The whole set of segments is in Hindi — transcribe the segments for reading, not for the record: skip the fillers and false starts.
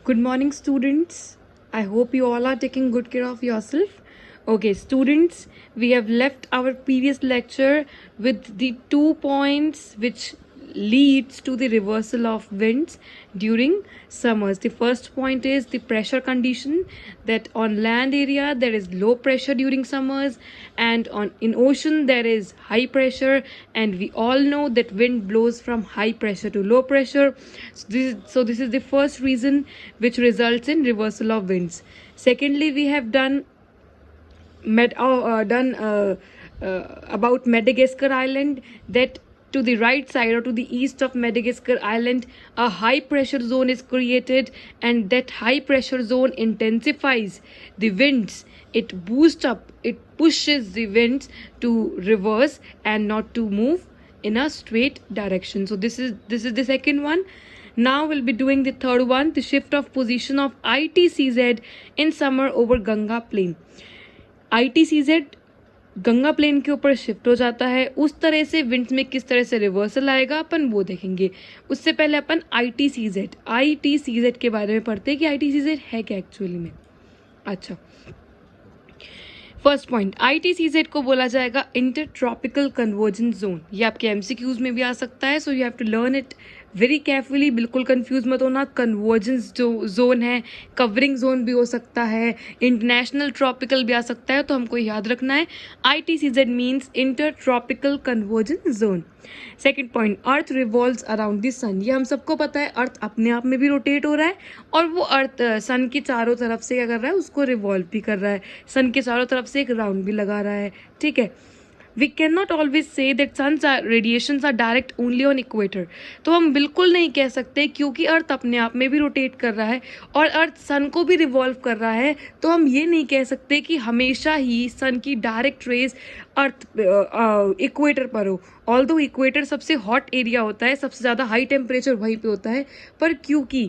Good morning, students. I hope you all are taking good care of yourself. Okay, students, we have left our previous lecture with the 2 points which leads to the reversal of winds during summers. The first point is the pressure condition, that on land area there is low pressure during summers, and in ocean there is high pressure, and we all know that wind blows from high pressure to low pressure. So this is the first reason which results in reversal of winds. Secondly, we have done about Madagascar Island, that to the right side or to the east of Madagascar Island, a high pressure zone is created, and that high pressure zone intensifies the winds. It boosts up, it pushes the winds to reverse and not to move in a straight direction. So this is the second one. Now we'll be doing the third one, the shift of position of ITCZ in summer over Ganga plain. ITCZ Ganga plain के ऊपर शिफ्ट हो जाता है, उस तरह से विंड्स में किस तरह से रिवर्सल आएगा अपन वो देखेंगे. उससे पहले अपन ITCZ के बारे में पढ़ते हैं कि ITCZ है क्या एक्चुअली में. अच्छा, फर्स्ट पॉइंट, ITCZ को बोला जाएगा इंटर ट्रॉपिकल कन्वर्जेंस जोन. ये आपके एमसीक्यूज में भी आ सकता है, so you have to learn it very carefully. बिल्कुल कंफ्यूज मत होना. कन्वर्जेंस जो जोन है, कवरिंग जोन भी हो सकता है, इंटरनेशनल ट्रॉपिकल भी आ सकता है, तो हमको याद रखना है ITCZ means inter tropical convergence zone. Second point, earth revolves around the sun. ये हम सबको पता है, अर्थ अपने आप में भी रोटेट हो रहा है और वो अर्थ सन के चारों तरफ से क्या कर रहा है, उसको रिवॉल्व भी कर रहा है. सन के चारों तरफ से एक राउंड भी लगा रहा है. ठीक है. We can not always say that sun's radiations are direct only on equator. तो हम बिल्कुल नहीं कह सकते, क्योंकि अर्थ अपने आप में भी रोटेट कर रहा है और अर्थ सन को भी रिवॉल्व कर रहा है, तो हम ये नहीं कह सकते कि हमेशा ही सन की डायरेक्ट रेज अर्थ इक्वेटर पर हो. ऑल्दो इक्वेटर सबसे हॉट एरिया होता है, सबसे ज़्यादा हाई टेम्परेचर वहीं पे होता है, पर क्योंकि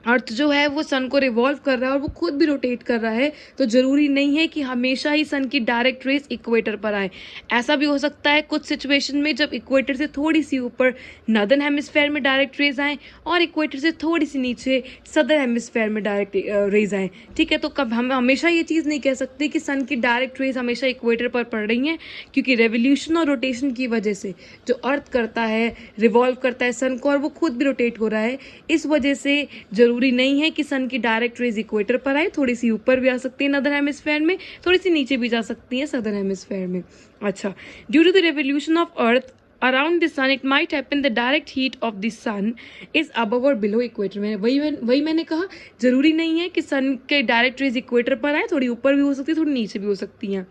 अर्थ जो है वो सन को रिवॉल्व कर रहा है और वो खुद भी रोटेट कर रहा है, तो ज़रूरी नहीं है कि हमेशा ही सन की डायरेक्ट रेस इक्वेटर पर आए. ऐसा भी हो सकता है कुछ सिचुएशन में जब इक्वेटर से थोड़ी सी ऊपर नॉर्दर्न हेमिस्फेयर में डायरेक्ट रेज आए और इक्वेटर से थोड़ी सी नीचे सदर्न हेमिस्फेयर में डायरेक्ट रेज आए. ठीक है. तो कब हम हमेशा ये चीज़ नहीं कह सकते कि सन की डायरेक्ट रेज हमेशा इक्वेटर पर पड़ रही हैं, क्योंकि रेवोल्यूशन और रोटेशन की वजह से जो अर्थ करता है, रिवॉल्व करता है सन को, और वो खुद भी रोटेट हो रहा है. इस वजह से जरूरी नहीं है कि सन की डायरेक्ट रेज इक्वेटर पर आए. थोड़ी सी ऊपर भी आ सकती है नॉर्दर्न हेमिस्फेयर में, थोड़ी सी नीचे भी जा सकती है सदर्न हेमिस्फेयर में. अच्छा, due to the revolution of earth around the sun it might happen the direct heat of the sun is above और बिलो इक्वेटर. वही मैंने कहा, जरूरी नहीं है कि सन के डायरेक्ट रेज इक्वेटर पर आए, थोड़ी ऊपर भी हो सकती है, थोड़ी नीचे भी हो सकती हैं.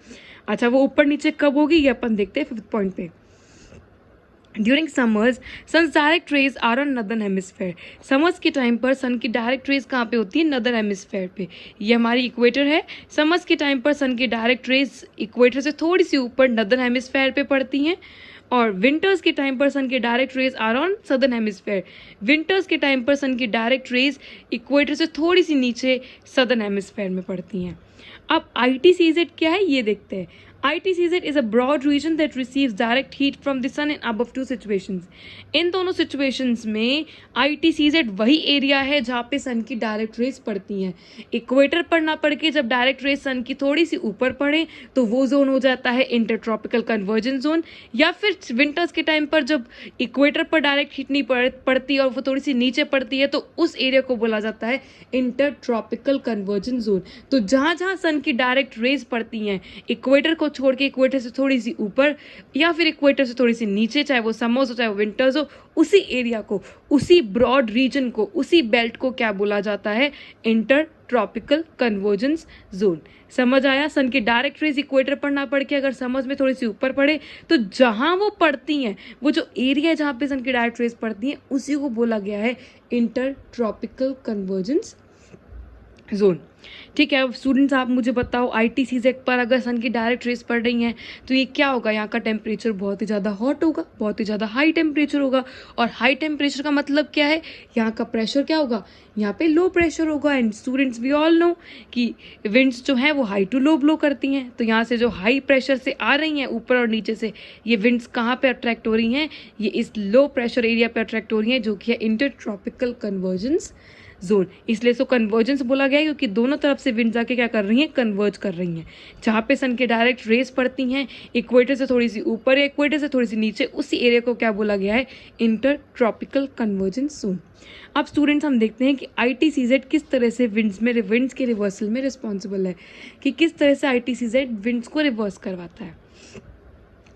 अच्छा, वो ऊपर नीचे कब होगी ये अपन देखते हैं फिफ्थ पॉइंट पे. During summers sun's direct rays are on northern hemisphere. Summers के टाइम पर सन की डायरेक्ट रेज कहाँ पे होती है, नॉर्दर्न हेमिस्फेयर पे. ये हमारी इक्वेटर है. समर्स के टाइम पर सन की डायरेक्ट रेज इक्वेटर से थोड़ी सी ऊपर नॉर्दर्न हेमिस्फेयर पे पड़ती हैं, और विंटर्स के टाइम पर सन की direct rays are on southern hemisphere. Winters के टाइम पर सन की डायरेक्ट रेज इक्वेटर से थोड़ी सी नीचे सदर्न हेमिस्फेयर में पड़ती हैं. अब ITCZ क्या है ये देखते हैं. ITCZ is a broad region that receives direct heat from the sun in above two situations. इन दोनों situations में ITCZ वही एरिया है जहाँ पे सन की डायरेक्ट रेज पड़ती हैं. इक्वेटर पर ना पड़ के जब डायरेक्ट रेज सन की थोड़ी सी ऊपर पड़े तो वो जोन हो जाता है इंटरट्रॉपिकल कन्वर्जेंस जोन, या फिर विंटर्स के टाइम पर जब इक्वेटर पर डायरेक्ट हीट नहीं पड़ती और वो थोड़ी सी नीचे पड़ती है, तो उस एरिया को बोला जाता है इंटरट्रॉपिकल कन्वर्जेंस जोन. तो जहाँ जहाँ सन की डायरेक्ट रेज पड़ती हैं इक्वेटर को छोड़ के, इक्वेटर से थोड़ी सी ऊपर या फिर इक्वेटर से थोड़ी सी नीचे, चाहे वो समर्स हो चाहे वो विंटर्स हो, उसी एरिया को, उसी ब्रॉड रीजन को, उसी बेल्ट को क्या बोला जाता है, इंटर ट्रॉपिकल कन्वर्जेंस जोन. समझ आया. सन की डायरेक्ट रेज इक्वेटर पर ना पड़ के अगर समझ में थोड़ी सी ऊपर पड़े, तो जहां वो पड़ती हैं, वो जो एरिया है जहां पे सन की डायरेक्ट रेज पड़ती हैं, उसी को बोला गया है इंटर ट्रॉपिकल कन्वर्जेंस जोन. ठीक है, अब स्टूडेंट्स आप मुझे बताओ ITCZ पर अगर सन की डायरेक्ट रेस पड़ रही हैं तो ये क्या होगा, यहाँ का टेम्परेचर बहुत ही ज़्यादा हॉट होगा, बहुत ही ज़्यादा हाई टेम्परेचर होगा। और हाई टेम्परेचर का मतलब क्या है, यहाँ का प्रेशर क्या होगा, यहाँ पे लो प्रेशर होगा। And students we all know कि विंड्स जो हैं वो हाई टू लो ब्लो करती हैं, तो यहाँ से जो हाई प्रेशर से आ रही हैं ऊपर और नीचे से, ये विंड्स कहाँ पे अट्रैक्ट हो रही हैं, ये इस लो प्रेशर एरिया पे अट्रैक्ट हो रही हैं, जो कि है इंटर ट्रॉपिकल कन्वर्जेंस जोन। इसलिए इसको कन्वर्जेंस बोला गया है क्योंकि दोनों तरफ से विंड्स आके क्या कर रही हैं, कन्वर्ज कर रही हैं। जहाँ पे सन के डायरेक्ट रेस पड़ती हैं इक्वेटर से थोड़ी सी ऊपर या इक्वेटर से थोड़ी सी नीचे, उसी एरिया को क्या बोला गया है, इंटर ट्रॉपिकल कन्वर्जेंस जोन। अब स्टूडेंट्स हम देखते हैं कि ITCZ किस तरह से विंड्स के रिवर्सल में रिस्पॉन्सिबल है, कि किस तरह से ITCZ विंड्स को रिवर्स करवाता है।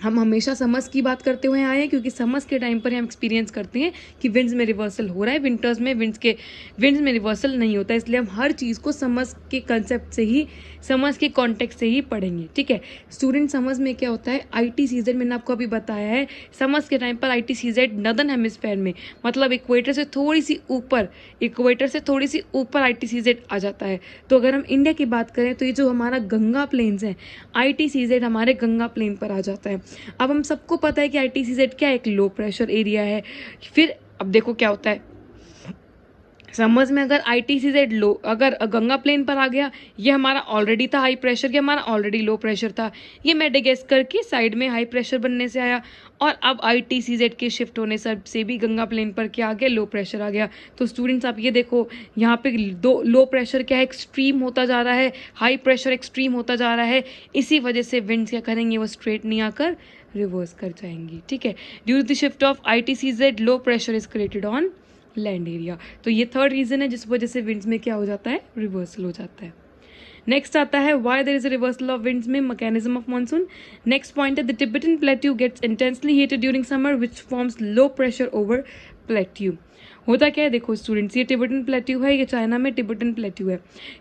हम हमेशा समर्स की बात करते हुए आए हैं क्योंकि समर्स के टाइम पर हम एक्सपीरियंस करते हैं कि विंड्स में रिवर्सल हो रहा है, विंटर्स में विंड्स में रिवर्सल नहीं होता है। इसलिए हम हर चीज़ को समर्स के कंसेप्ट से ही, समर्स के कॉन्टेक्स्ट से ही पढ़ेंगे। ठीक है स्टूडेंट, समर्स में क्या होता है, ITCZ मैंने आपको अभी बताया है, समर्स के टाइम पर ITCZ नदर्न हेमिस्फेयर में, मतलब इक्वेटर से थोड़ी सी ऊपर ITCZ आ जाता है। तो अगर हम इंडिया की बात करें तो ये जो हमारा गंगा प्लेन्स है, ITCZ हमारे गंगा प्लेन पर आ जाता है। अब हम सबको पता है कि ITCZ क्या एक लो प्रेशर एरिया है। फिर अब देखो क्या होता है, समर्स में अगर ITCZ लो, अगर गंगा प्लेन पर आ गया, ये हमारा ऑलरेडी था हाई प्रेशर, ये हमारा ऑलरेडी लो प्रेशर था, ये मेडागास्कर के साइड में हाई प्रेशर बनने से आया, और अब ITCZ के शिफ्ट होने से भी गंगा प्लेन पर क्या आ गया, लो प्रेशर आ गया। तो स्टूडेंट्स आप ये देखो, यहाँ पे दो लो प्रेशर क्या है, एक्सट्रीम होता जा रहा है, हाई प्रेशर एक्सट्रीम होता जा रहा है। इसी वजह से विंड्स क्या करेंगे, वो स्ट्रेट नहीं आकर रिवर्स कर जाएंगी। ठीक है, due to the shift of ITCZ low pressure is created on land area. तो ये थर्ड रीजन है जिस वजह से विंड्स में क्या हो जाता है, रिवर्सल हो जाता है। नेक्स्ट आता है why there is a reversal of winds में mechanism of monsoon. Next point है the Tibetan plateau gets intensely heated during summer which forms low pressure over plateau. होता क्या है, देखो स्टूडेंट्स, ये टिबेटन प्लेट्यू है, ये चाइना में टिबेटन प्लेट्यू है।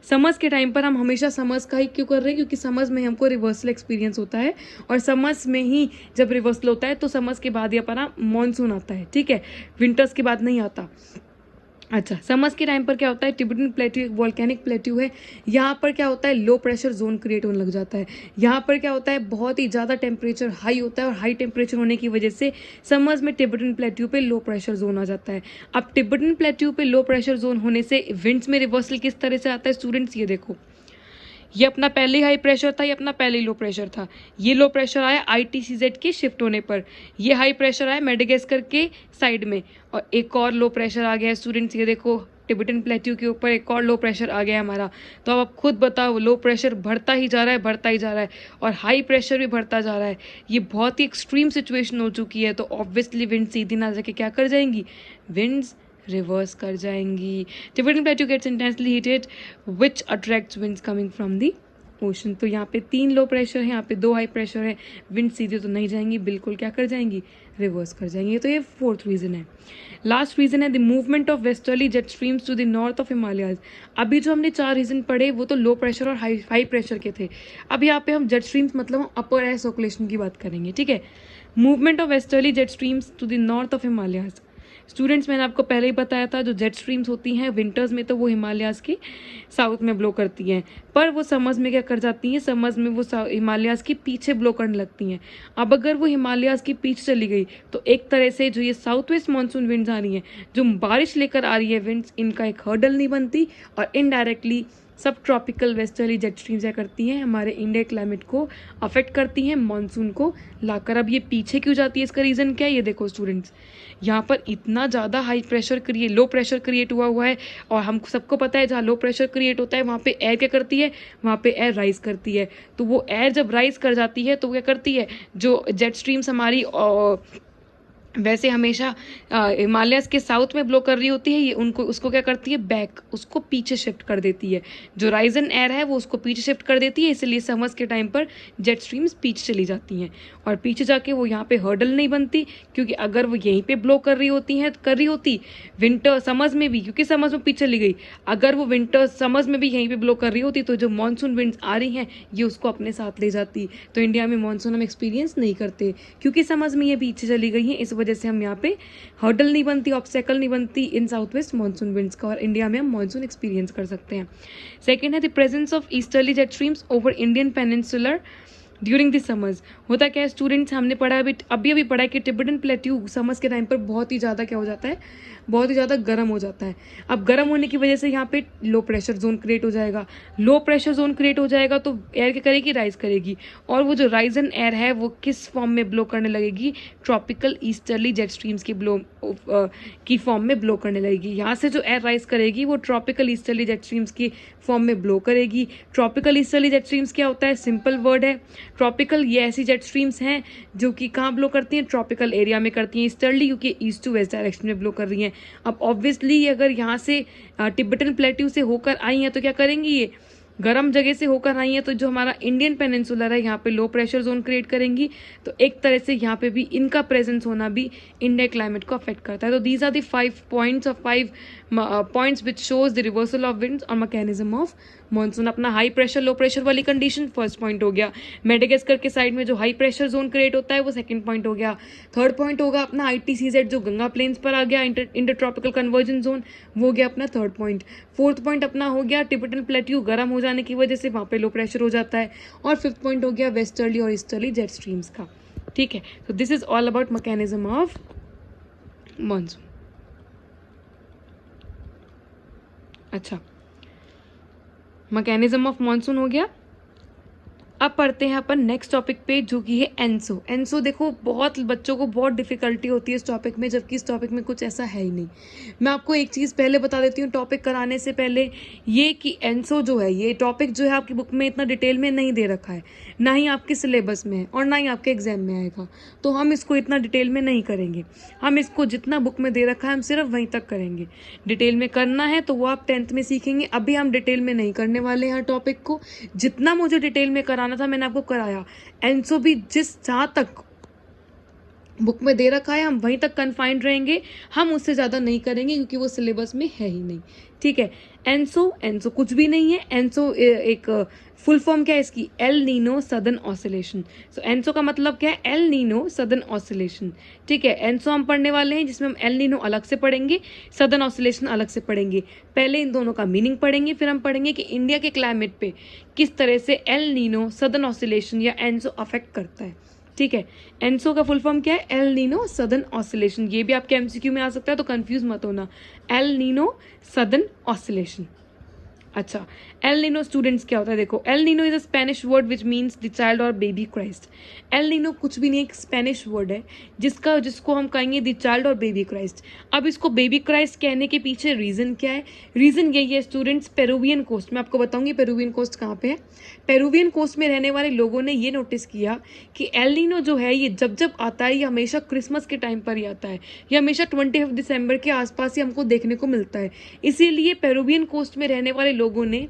समर्स के टाइम पर हम हमेशा समर्स का ही क्यों कर रहे हैं, क्योंकि समर्स में हमको रिवर्सल एक्सपीरियंस होता है, और समर्स में ही जब रिवर्सल होता है तो समर्स के बाद ही अपना मानसून आता है। ठीक है, विंटर्स के बाद नहीं आता। अच्छा, समर्स के टाइम पर क्या होता है, टिबेटन प्लेट्यू एक वॉल्केनिक प्लेट्यू है, यहाँ पर क्या होता है, लो प्रेशर जोन क्रिएट होने लग जाता है। यहाँ पर क्या होता है, बहुत ही ज़्यादा टेम्परेचर हाई होता है, और हाई टेम्परेचर होने की वजह से समर्स में टिबेटन प्लेट्यू पे लो प्रेशर जोन आ जाता है। अब टिबेटन प्लेट्यू पे लो प्रेशर जोन होने से विंड्स में रिवर्सल किस तरह से आता है स्टूडेंट्स, ये देखो, ये अपना पहले ही हाई प्रेशर था, ये अपना पहले ही लो प्रेशर था। ये लो प्रेशर आया ITCZ के शिफ्ट होने पर, ये हाई प्रेशर आया मेडागास्कर के साइड में, और एक और लो प्रेशर आ गया स्टूडेंट्स, ये देखो टिबेटन प्लेट्यू के ऊपर एक और लो प्रेशर आ गया हमारा। तो अब आप खुद बताओ, लो प्रेशर बढ़ता ही जा रहा है, बढ़ता ही जा रहा है, और हाई प्रेशर भी बढ़ता जा रहा है। ये बहुत ही एक्सट्रीम सिचुएशन हो चुकी है। तो ऑब्वियसली विंड सीधी ना जाके क्या कर जाएंगी, विंड्स रिवर्स कर जाएंगी। Tibetan plateau gets intensely heated which attracts winds coming from the ocean. तो यहाँ पे 3 लो प्रेशर है, यहाँ पे 2 हाई प्रेशर है, विंड सीधे तो नहीं जाएंगी, बिल्कुल क्या कर जाएंगी, रिवर्स कर जाएंगी। तो ये फोर्थ रीजन है। लास्ट रीजन है the movement of westerly jet streams to the north of Himalayas. अभी जो हमने 4 रीजन पढ़े वो तो लो प्रेशर और हाई प्रेशर के थे। अब यहाँ पे हम जेट स्ट्रीम्स मतलब अपर एयर सर्कुलेशन की बात करेंगे। ठीक है, movement of westerly jet streams to the north of Himalayas. Students, मैंने आपको पहले ही बताया था, जो जेट स्ट्रीम्स होती हैं विंटर्स में तो वो हिमालयाज के साउथ में ब्लो करती हैं, पर वो समर्स में क्या कर जाती हैं, समर्स में वो हिमालयाज के पीछे ब्लो करने लगती हैं। अब अगर वो हिमालयाज के पीछे चली गई तो एक तरह से जो ये साउथ वेस्ट मानसून विंड्स आ रही हैं, जो बारिश लेकर आ रही है विंड्स, इनका एक हर्डल नहीं बनती, और इनडायरेक्टली सब ट्रॉपिकल वेस्टर्ली जेट स्ट्रीम्स क्या करती हैं, हमारे इंडिया क्लाइमेट को अफेक्ट करती हैं, मानसून को लाकर। अब ये पीछे क्यों जाती है, इसका रीज़न क्या है, ये देखो स्टूडेंट्स, यहाँ पर इतना ज़्यादा लो प्रेशर क्रिएट हुआ है, और हम सबको पता है जहाँ लो प्रेशर क्रिएट होता है वहाँ पे एयर क्या करती है, वहाँ पे एयर राइज करती है। तो वो एयर जब राइज कर जाती है तो क्या करती है, जो जेट स्ट्रीम्स हमारी वैसे हमेशा हिमालयस के साउथ में ब्लो कर रही होती है, ये उसको क्या करती है, बैक, उसको पीछे शिफ्ट कर देती है। जो राइजन एयर है वो उसको पीछे शिफ्ट कर देती है, इसलिए समर्स के टाइम पर जेट स्ट्रीम्स पीछे चली जाती हैं, और पीछे जाके वो यहाँ पे हर्डल नहीं बनती, क्योंकि अगर वो यहीं पे ब्लो कर रही होती विंटर समर्स में भी, क्योंकि समर्स में पीछे चली गई, अगर वो विंटर समर्स में भी यहीं पे ब्लो कर रही होती तो जो मानसून विंड्स आ रही हैं ये उसको अपने साथ ले जाती। तो इंडिया में मानसून हम एक्सपीरियंस नहीं करते, क्योंकि समर्स में ये पीछे चली गई हैं, इस वजह से हम यहाँ पे हर्डल नहीं बनती, ऑब्स्टेकल नहीं बनती इन साउथ वेस्ट मानसून विंड्स का, और इंडिया में हम मानसून एक्सपीरियंस कर सकते हैं। सेकेंड है the presence of easterly jet streams over Indian peninsular during this summers. होता क्या है स्टूडेंट्स, हमने पढ़ा अभी पढ़ा है कि टिबेटन प्लेट्यू समर्स के टाइम पर बहुत ही ज़्यादा क्या हो जाता है, बहुत ही ज़्यादा गर्म हो जाता है। अब गर्म होने की वजह से यहाँ पे लो प्रेशर जोन क्रिएट हो जाएगा। लो प्रेशर जोन क्रिएट हो जाएगा तो एयर क्या करेगी, राइज करेगी, और वो जो राइज एन एयर है वो किस फॉर्म में ब्लो करने लगेगी, ट्रॉपिकल ईस्टर्ली जेट स्ट्रीम्स की की फॉर्म में ब्लो करने लगेगी। यहाँ से जो एयर राइज करेगी वो ट्रॉपिकल ईस्टर्ली जेट स्ट्रीम्स की फॉर्म में ब्लो करेगी। ट्रॉपिकल ईस्टर्ली जेट स्ट्रीम्स क्या होता है, सिंपल वर्ड है। ट्रॉपिकल ये ऐसी जेट स्ट्रीम्स हैं जो कि कहाँ ब्लो करती हैं, ट्रॉपिकल एरिया में करती हैं। ईस्टर्ली क्योंकि ईस्ट टू वेस्ट डायरेक्शन में ब्लो कर रही हैं। अब ऑब्वियसली अगर यहाँ से तिब्बतन प्लेट्यू से होकर आई हैं तो क्या करेंगी, ये गर्म जगह से होकर आई हैं, तो जो हमारा इंडियन पेनिनसुलर है यहाँ पे लो प्रेशर जोन क्रिएट करेंगी। तो एक तरह से यहाँ पे भी इनका प्रेजेंस होना भी इंडियन क्लाइमेट को अफेक्ट करता है। तो these are the 5 points which shows the reversal of winds और मैकेनिज्म ऑफ मानसून। अपना हाई प्रेशर लो प्रेशर वाली कंडीशन फर्स्ट पॉइंट हो गया। मेडागास्कर के साइड में जो हाई प्रेशर जोन क्रिएट होता है वो सेकंड पॉइंट हो गया। थर्ड पॉइंट होगा अपना ITCZ जो गंगा प्लेन्स पर आ गया, इंटर ट्रॉपिकल कन्वर्जन जोन, वो हो गया अपना थर्ड पॉइंट। फोर्थ पॉइंट अपना हो गया टिबेटन प्लेट्यू गर्म हो जाने की वजह से वहाँ पे लो प्रेशर हो जाता है। और फिफ्थ पॉइंट हो गया वेस्टर्ली और ईस्टर्ली जेट स्ट्रीम्स का। ठीक है, तो this is all about mechanism of monsoon. अच्छा, मैकेनिज्म ऑफ मानसून हो गया। अब पढ़ते हैं अपन नेक्स्ट टॉपिक पे जो कि है एनसो। एनसो देखो बहुत बच्चों को बहुत डिफिकल्टी होती है इस टॉपिक में, जबकि इस टॉपिक में कुछ ऐसा है ही नहीं। मैं आपको एक चीज़ पहले बता देती हूँ टॉपिक कराने से पहले, ये कि एनसो जो है ये टॉपिक जो है आपकी बुक में इतना डिटेल में नहीं दे रखा है, ना ही आपके सिलेबस में है और ना ही आपके एग्जाम में आएगा। तो हम इसको इतना डिटेल में नहीं करेंगे। हम इसको जितना बुक में दे रखा है हम सिर्फ वहीं तक करेंगे। डिटेल में करना है तो वो आप 10th में सीखेंगे। अभी हम डिटेल में नहीं करने वाले हैं टॉपिक को। जितना मुझे डिटेल में कराना था मैंने आपको कराया। एनसो भी जहाँ तक बुक में दे रखा है हम वहीं तक कन्फाइंड रहेंगे, हम उससे ज़्यादा नहीं करेंगे क्योंकि वो सिलेबस में है ही नहीं। ठीक है, एनसो कुछ भी नहीं है। एनसो एक फुल फॉर्म क्या है इसकी, एल नीनो सदर्न ऑसिलेशन। सो एनसो का मतलब क्या है, एल नीनो सदर्न ऑसिलेशन। ठीक है, एनसो हम पढ़ने वाले हैं जिसमें हम एल नीनो अलग से पढ़ेंगे, सदर्न ऑसिलेशन अलग से पढ़ेंगे। पहले इन दोनों का मीनिंग पढ़ेंगे, फिर हम पढ़ेंगे कि इंडिया के क्लाइमेट पे किस तरह से एल नीनो सदर्न ऑसिलेशन या एनसो अफेक्ट करता है। ठीक है, एनसो का फुल फॉर्म क्या है, एल नीनो सदर्न ऑसिलेशन। ये भी आपके MCQ में आ सकता है तो कंफ्यूज मत होना, एल नीनो सदर्न ऑसिलेशन। अच्छा, एल नीनो स्टूडेंट्स क्या होता है, देखो El Nino is a Spanish word which means the child और बेबी क्राइस्ट। एल नीनो कुछ भी नहीं, एक स्पेनिश वर्ड है जिसको हम कहेंगे द चाइल्ड और बेबी क्राइस्ट। अब इसको बेबी क्राइस्ट कहने के पीछे रीजन क्या है, रीजन यही है स्टूडेंट्स, पेरुवियन कोस्ट। मैं आपको बताऊंगी पेरुवियन कोस्ट कहाँ पे है। पेरुवियन कोस्ट में रहने वाले लोगों ने ये नोटिस किया कि एल नीनो जो है ये जब जब आता है ये हमेशा क्रिसमस के टाइम पर ही आता है, ये हमेशा 25 दिसंबर के आसपास ही हमको देखने को मिलता है। इसीलिए पेरुवियन कोस्ट में रहने वाले लोगों ने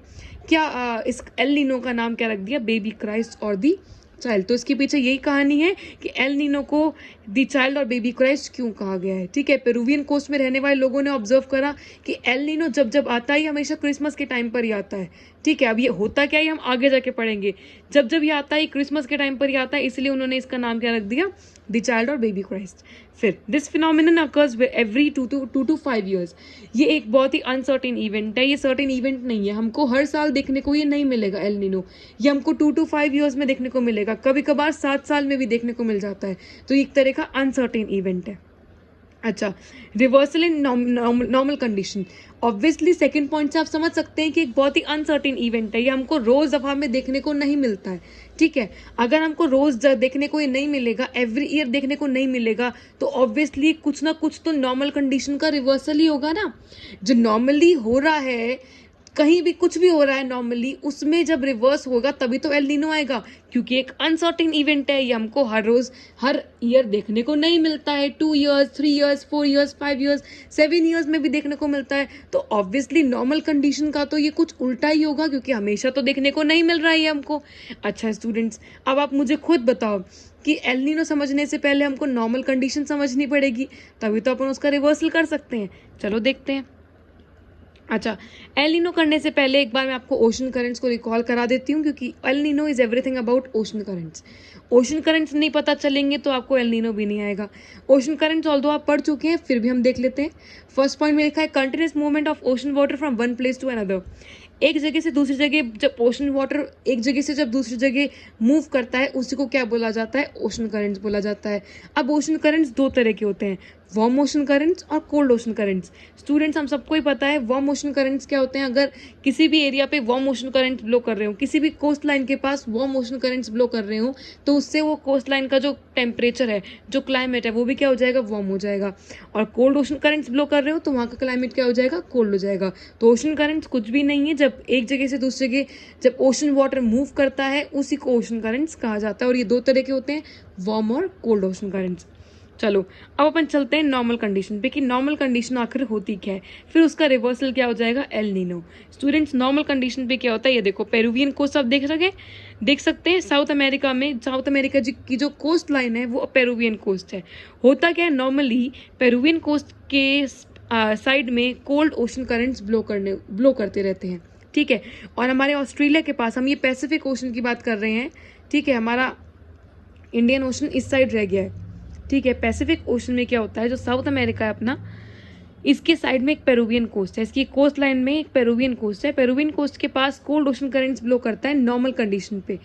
क्या इस एल नीनो का नाम क्या रख दिया, बेबी क्राइस्ट और दी चाइल्ड। तो इसके पीछे यही कहानी है कि एल नीनो को दी चाइल्ड और बेबी क्राइस्ट क्यों कहा गया है। ठीक है, पेरुवियन कोस्ट में रहने वाले लोगों ने ऑब्जर्व करा कि एल नीनो जब जब आता है हमेशा क्रिसमस के टाइम पर ही आता है। ठीक है, अब ये होता क्या है हम आगे जाके पढ़ेंगे। जब जब ये आता है क्रिसमस के टाइम पर ही आता है, इसलिए उन्होंने इसका नाम क्या रख दिया, द चाइल्ड और बेबी क्राइस्ट। फिर this phenomenon occurs every 2 to 5 years। ये एक बहुत ही अनसर्टेन इवेंट है, ये सर्टेन इवेंट नहीं है, हमको हर साल देखने को ये नहीं मिलेगा एल नीनो। ये हमको 2 to 5 years में देखने को मिलेगा, कभी कभार 7 साल में भी देखने को मिल जाता है। तो एक तरह का अनसर्टेन इवेंट है। अच्छा, reversal in normal condition. Obviously second point से आप समझ सकते हैं कि एक बहुत ही अनसर्टेन इवेंट है, ये हमको रोज दफा में देखने को नहीं मिलता है। ठीक है, अगर हमको रोज देखने को ये नहीं मिलेगा, एवरी ईयर देखने को नहीं मिलेगा, तो ऑब्वियसली कुछ ना कुछ तो नॉर्मल कंडीशन का रिवर्सल ही होगा ना। जो नॉर्मली हो रहा है, कहीं भी कुछ भी हो रहा है नॉर्मली, उसमें जब रिवर्स होगा तभी तो एल नीनो आएगा, क्योंकि एक अनसर्टेन इवेंट है, ये हमको हर रोज हर ईयर देखने को नहीं मिलता है। 2 years 3 years 4 years 5 years 7 years में भी देखने को मिलता है। तो ऑब्वियसली नॉर्मल कंडीशन का तो ये कुछ उल्टा ही होगा, क्योंकि हमेशा तो देखने को नहीं मिल रहा है हमको। अच्छा स्टूडेंट्स, अब आप मुझे खुद बताओ कि एल नीनो समझने से पहले हमको नॉर्मल कंडीशन समझनी पड़ेगी, तभी तो अपन उसका रिवर्सल कर सकते हैं। चलो देखते हैं। अच्छा, एल नीनो करने से पहले एक बार मैं आपको ओशन करंट्स को रिकॉल करा देती हूँ, क्योंकि El Nino is everything about ocean currents. Ocean currents नहीं पता चलेंगे तो आपको एल नीनो भी नहीं आएगा। ओशन करंट्स ऑल्दो आप पढ़ चुके हैं, फिर भी हम देख लेते हैं। फर्स्ट पॉइंट में लिखा है continuous movement of ocean water from one place to another. एक जगह से दूसरी जगह जब ओशन वाटर एक जगह से जब दूसरी जगह मूव करता है, उसी को क्या बोला जाता है? ओशन करंट्स बोला जाता है। अब ओशन करंट्स दो तरह के होते हैं, वार्म ओशन करंट्स और कोल्ड ओशन करंट्स। स्टूडेंट्स, हम सबको ही पता है वार्म ओशन करंट्स क्या होते हैं। अगर किसी भी एरिया पे वार्म ओशन करंट्स ब्लो कर रहे हो, किसी भी कोस्ट लाइन के पास वार्म ओशन करंट्स ब्लो कर रहे हो, तो उससे वो कोस्ट लाइन का जो टेम्परेचर है, जो क्लाइमेट है, वो भी क्या हो जाएगा? वार्म हो जाएगा। और कोल्ड ओशन करंट्स ब्लो कर रहे हो तो वहाँ का क्लाइमेट क्या हो जाएगा? कोल्ड हो जाएगा। तो ओशन करंट्स कुछ भी नहीं है, जब एक जगह से दूसरी जगह जब ओशन वाटर मूव करता है, उसी को ओशन करंट्स कहा जाता है। और ये दो तरह के होते हैं, वार्म और कोल्ड ओशन करंट्स। चलो, अब अपन चलते हैं नॉर्मल कंडीशन पे कि नॉर्मल कंडीशन आखिर होती क्या है, फिर उसका रिवर्सल क्या हो जाएगा? L Nino. Students, normal condition पे क्या होता है? ये देखो, पेरुवियन कोस्ट आप देख सकते हैं। साउथ अमेरिका में, साउथ अमेरिका की जो कोस्ट लाइन है वो पेरुवियन कोस्ट है। होता क्या है, नॉर्मली पेरुवियन कोस्ट के साइड में कोल्ड ओशन करंट्स ब्लो करते रहते हैं, ठीक है। और हमारे ऑस्ट्रेलिया के पास, हम ये पैसिफिक ओशन की बात कर रहे हैं, ठीक है, हमारा इंडियन ओशन इस साइड रह गया है, ठीक है। पैसिफिक ओशन में क्या होता है, जो साउथ अमेरिका है अपना, इसके साइड में एक पेरुवियन कोस्ट है, इसकी कोस्ट लाइन में एक पेरुवियन कोस्ट है। पेरुवियन कोस्ट के पास कोल्ड ओशन करंट्स ब्लो करता है नॉर्मल कंडीशन पे,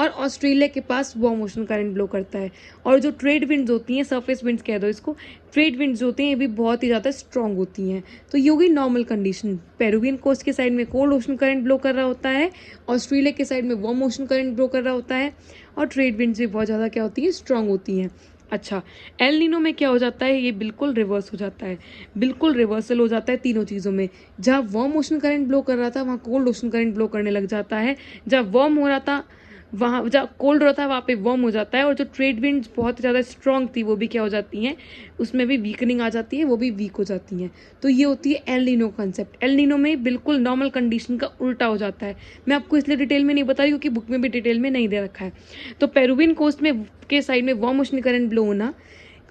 और ऑस्ट्रेलिया के पास वार्म ओशन करंट ब्लो करता है। और जो ट्रेड विंड्स होती हैं, सरफेस विंड्स कह दो इसको, ट्रेड विंड्स होती हैं, ये भी बहुत ही ज़्यादा स्ट्रॉन्ग होती हैं। तो ये होगी नॉर्मल कंडीशन। पेरुवियन कोस्ट के साइड में कोल्ड ओशन करंट ब्लो कर रहा होता है, ऑस्ट्रेलिया के साइड में वार्म ओशन करंट ब्लो कर रहा होता है, और ट्रेड विंड्स भी बहुत ज़्यादा क्या होती हैं? स्ट्रॉन्ग होती हैं। अच्छा, एल नीनो में क्या हो जाता है? ये बिल्कुल रिवर्स हो जाता है, बिल्कुल रिवर्सल हो जाता है तीनों चीज़ों में। जहाँ वार्म ओशन करंट ब्लो कर रहा था, वहाँ कोल्ड ओशन करंट ब्लो करने लग जाता है। जहाँ वार्म हो रहा था, वहाँ जहाँ कोल्ड रहा था, वहाँ पे वार्म हो जाता है। और जो ट्रेड विंड्स बहुत ज़्यादा स्ट्रॉन्ग थी, वो भी क्या हो जाती हैं? उसमें भी वीकनिंग आ जाती है, वो भी वीक हो जाती हैं। तो ये होती है El Nino concept. El Nino में बिल्कुल नॉर्मल कंडीशन का उल्टा हो जाता है। मैं आपको इसलिए डिटेल में नहीं बता रही, क्योंकि बुक में भी डिटेल में नहीं दे रखा है। तो पेरुवियन कोस्ट में के साइड में वार्म ओशन करंट ब्लो होना,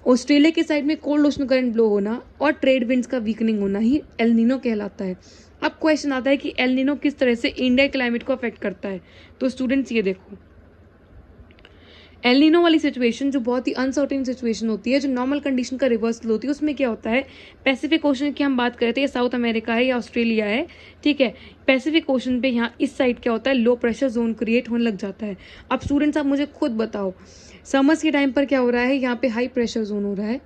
ऑस्ट्रेलिया के साइड में कोल्ड ओशन करंट ब्लो होना, और ट्रेड विंड्स का वीकनिंग होना ही एल नीनो कहलाता है। अब क्वेश्चन आता है कि एल नीनो किस तरह से इंडिया क्लाइमेट को अफेक्ट करता है। तो स्टूडेंट्स, ये देखो, एल नीनो वाली सिचुएशन जो बहुत ही अनसर्टेन सिचुएशन होती है, जो नॉर्मल कंडीशन का रिवर्सल होती है, उसमें क्या होता है? पैसिफिक ओशन की हम बात कर रहे थे, ये साउथ अमेरिका है या ऑस्ट्रेलिया है, ठीक है। पैसिफिक ओशन पे यहाँ इस साइड क्या होता है? लो प्रेशर जोन क्रिएट होने लग जाता है। अब स्टूडेंट्स, आप मुझे खुद बताओ, समर्स के टाइम पर क्या हो रहा है? यहाँ पे हाई प्रेशर जोन हो रहा है,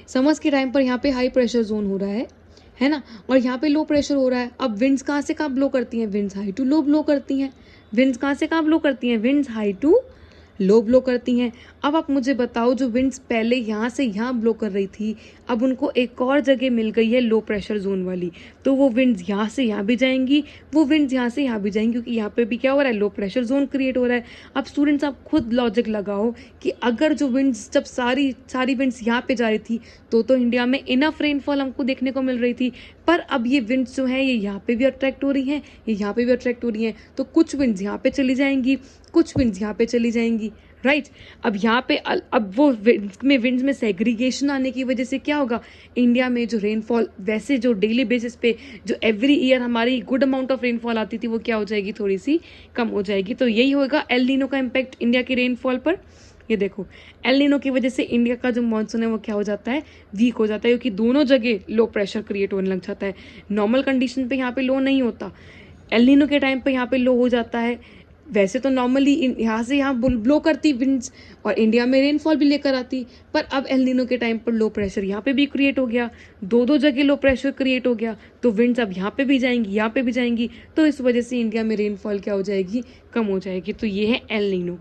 समर्स के टाइम पर यहाँ पे हाई प्रेशर जोन हो रहा है ना, और यहाँ पे लो प्रेशर हो रहा है। अब विंड्स कहाँ से कहाँ ब्लो करती हैं? Winds high to low blow करती हैं। विंड्स कहाँ से कहाँ ब्लो करती हैं? Winds high to low blow करती हैं। अब आप मुझे बताओ, जो विंड्स पहले यहाँ से यहाँ ब्लो कर रही थी, अब उनको एक और जगह मिल गई है लो प्रेशर जोन वाली, तो वो विंड्स यहाँ से यहाँ भी जाएंगी, वो विंड्स यहाँ से यहाँ भी जाएंगी, क्योंकि यहाँ पे भी क्या हो रहा है? लो प्रेशर जोन क्रिएट हो रहा है। अब स्टूडेंट्स, आप खुद लॉजिक लगाओ कि अगर जो विंड्स, जब सारी विंड्स यहाँ पे जा रही थी, तो इंडिया में इनफ रेनफॉल हमको देखने को मिल रही थी। पर अब ये विंड्स जो हैं, ये यहाँ पे भी अट्रैक्ट हो रही हैं, ये यहाँ पे भी अट्रैक्ट हो रही हैं, तो कुछ विंड्स यहाँ पे चली जाएंगी, कुछ विंड्स यहाँ पे चली जाएंगी, राइट। अब यहाँ पे अब वो विंड्स में सेग्रीगेशन आने की वजह से क्या होगा? इंडिया में जो रेनफॉल वैसे जो डेली बेसिस पे जो एवरी ईयर हमारी गुड अमाउंट ऑफ रेनफॉल आती थी, वो क्या हो जाएगी? थोड़ी सी कम हो जाएगी। तो यही होगा एल नीनो का इम्पैक्ट इंडिया की रेनफॉल पर। ये देखो, एल नीनो की वजह से इंडिया का जो मानसून है वो क्या हो जाता है? वीक हो जाता है, क्योंकि दोनों जगह लो प्रेशर क्रिएट होने लग जाता है। नॉर्मल कंडीशन पे यहाँ पे लो नहीं होता, एल नीनो के टाइम पे यहाँ पे लो हो जाता है। वैसे तो नॉर्मली यहाँ से यहाँ ब्लो करती विंड्स और इंडिया में रेनफॉल भी लेकर आती, पर अब एल नीनो के टाइम पर लो प्रेशर यहाँ पे भी क्रिएट हो गया, दो जगह लो प्रेशर क्रिएट हो गया, तो विंड्स अब यहाँ पे भी जाएंगी, यहाँ पे भी जाएंगी, तो इस वजह से इंडिया में रेनफॉल क्या हो जाएगी? कम हो जाएगी। तो ये है एल नीनो।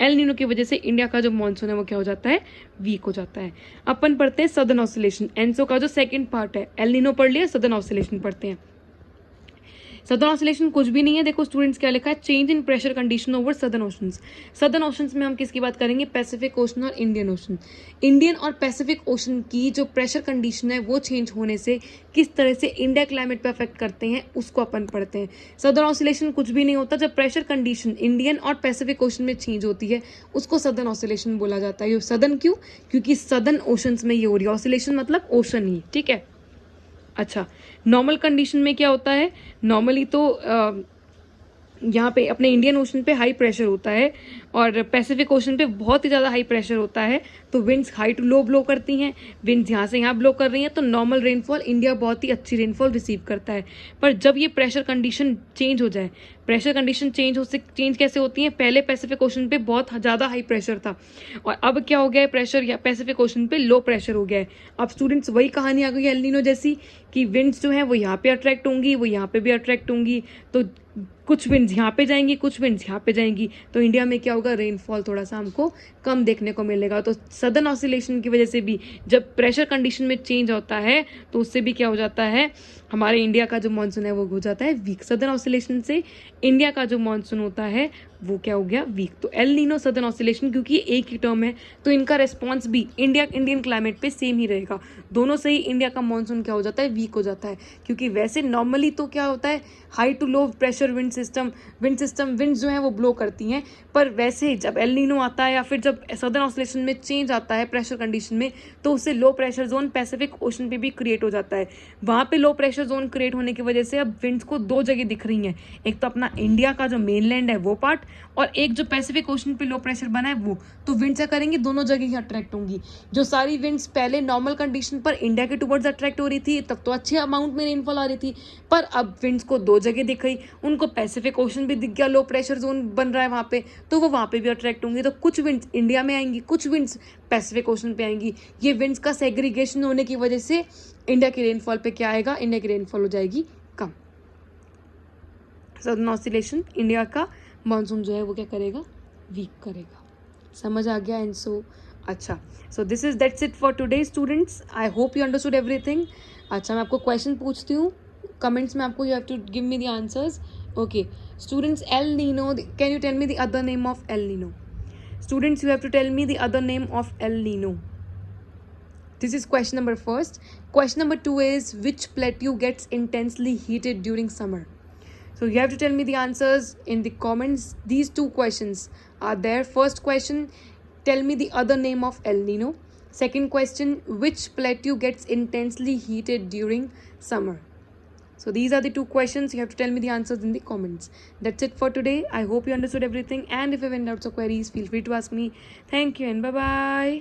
एल नीनो की वजह से इंडिया का जो मानसून है वो क्या हो जाता है? वीक हो जाता है। अपन पढ़ते हैं सदर्न ऑसिलेशन, एनसो का जो सेकंड पार्ट है। एल नीनो पढ़ लिया, सदर्न ऑसिलेशन पढ़ते हैं। सदर्न ऑसिलेशन कुछ भी नहीं है, देखो स्टूडेंट्स क्या लिखा है? Change in pressure condition over southern oceans. Southern oceans में हम किसकी बात करेंगे? पैसिफिक ओशन और इंडियन ओशन। इंडियन और पैसिफिक ओशन की जो प्रेशर कंडीशन है वो चेंज होने से किस तरह से इंडिया क्लाइमेट पे अफेक्ट करते हैं, उसको अपन पढ़ते हैं। सदर्न ऑसिलेशन कुछ भी नहीं होता, जब प्रेशर कंडीशन इंडियन और पैसिफिक ओशन में चेंज होती है उसको सदर्न ऑसिलेशन बोला जाता है। ये सदर्न क्यों? क्योंकि सदर्न ओशंस में ये हो रही है ऑसिलेशन, मतलब ओशन ही, ठीक है। अच्छा, नॉर्मल कंडीशन में क्या होता है, नॉर्मली तो यहाँ पे अपने इंडियन ओशन पे हाई प्रेशर होता है और पैसिफिक ओशन पे बहुत ही ज़्यादा हाई प्रेशर होता है, तो winds high to low blow करती हैं, विंड्स यहाँ से यहाँ ब्लो कर रही हैं, तो नॉर्मल रेनफॉल इंडिया बहुत ही अच्छी रेनफॉल रिसीव करता है। पर जब ये प्रेशर कंडीशन चेंज हो जाए, प्रेशर कंडीशन चेंज कैसे होती है, पहले पैसिफिक ओशन पे बहुत ज़्यादा हाई प्रेशर था और अब क्या हो गया है, प्रेशर या पैसिफिक ओशन पे लो प्रेशर हो गया है। अब स्टूडेंट्स वही कहानी आ गई एल नीनो जैसी कि विंड्स जो हैं वो यहाँ पे अट्रैक्ट होंगी, वो यहाँ पे भी अट्रैक्ट होंगी, तो कुछ विंड्स यहाँ पे जाएंगी, कुछ विंड्स यहाँ पे जाएंगी, तो इंडिया में क्या होगा, रेनफॉल थोड़ा सा हमको कम देखने को मिलेगा। तो सदर्न ऑसिलेशन की वजह से भी जब प्रेशर कंडीशन में चेंज होता है तो उससे भी क्या हो जाता है, हमारे इंडिया का जो मानसून है वो हो जाता है वीक। सदर्न ऑसिलेशन से इंडिया का जो मानसून होता है वो क्या हो गया, वीक। तो एल नीनो सदर्न ऑसिलेशन, क्योंकि एक ही टर्म है तो इनका रिस्पॉन्स भी इंडियन क्लाइमेट पे सेम ही रहेगा, दोनों से ही इंडिया का मानसून क्या हो जाता है, वीक हो जाता है। क्योंकि वैसे नॉर्मली तो क्या होता है, high to low pressure winds जो है वो ब्लो करती हैं, पर वैसे जब एल नीनो आता है या फिर जब सदर्न ऑसिलेशन में चेंज आता है प्रेशर कंडीशन में, तो उससे low pressure zone Pacific ocean पे भी क्रिएट हो जाता है। वहाँ पे लो प्रेशर जोन क्रिएट होने की वजह से अब विंड्स को दो जगह दिख रही हैं, एक तो अपना इंडिया का जो मेनलैंड है वो पार्ट, और एक जो पैसिफिक ओशन पे लो प्रेशर बना है वो। तो विंड्स क्या करेंगी, दोनों जगह ही अट्रैक्ट होंगी। जो सारी विंड्स पहले नॉर्मल कंडीशन पर इंडिया के टुवर्ड्स अट्रैक्ट हो रही थी, तब तो अच्छे अमाउंट में रेनफॉल आ रही थी, पर अब विंड्स को दो जगह दिख गई, उनको पैसिफिक ओशन भी दिख गया, लो प्रेशर जोन बन रहा है वहाँ पे, तो वो वहाँ पे भी अट्रैक्ट होंगी। तो कुछ विंड्स इंडिया में आएंगी, कुछ विंड्स पैसिफिक ओशन पे आएंगी। ये विंड्स का सेग्रीगेशन होने की वजह से इंडिया की रेनफॉल पे क्या आएगा, इंडिया की रेनफॉल हो जाएगी कम। सदर्न ऑसिलेशन इंडिया का मानसून जो है वो क्या करेगा, वीक करेगा। समझ आ गया? एंड सो अच्छा, so this is that's it for today students. I hope you understood everything. अच्छा, मैं आपको क्वेश्चन पूछती हूँ कमेंट्स में, आपको you have to give me the answers. Okay students, El Nino, can you tell me the other name of El Nino? Students, you have to tell me the other name of El Nino. This is question number first. Question number 2 is, which plateau gets intensely heated during summer? So you have to tell me the answers in the comments. These two questions are there. First question, tell me the other name of El Nino. Second question, which plateau gets intensely heated during summer? So these are the two questions. You have to tell me the answers in the comments. That's it for today. I hope you understood everything. And if you have any doubts or queries, feel free to ask me. Thank you and bye-bye.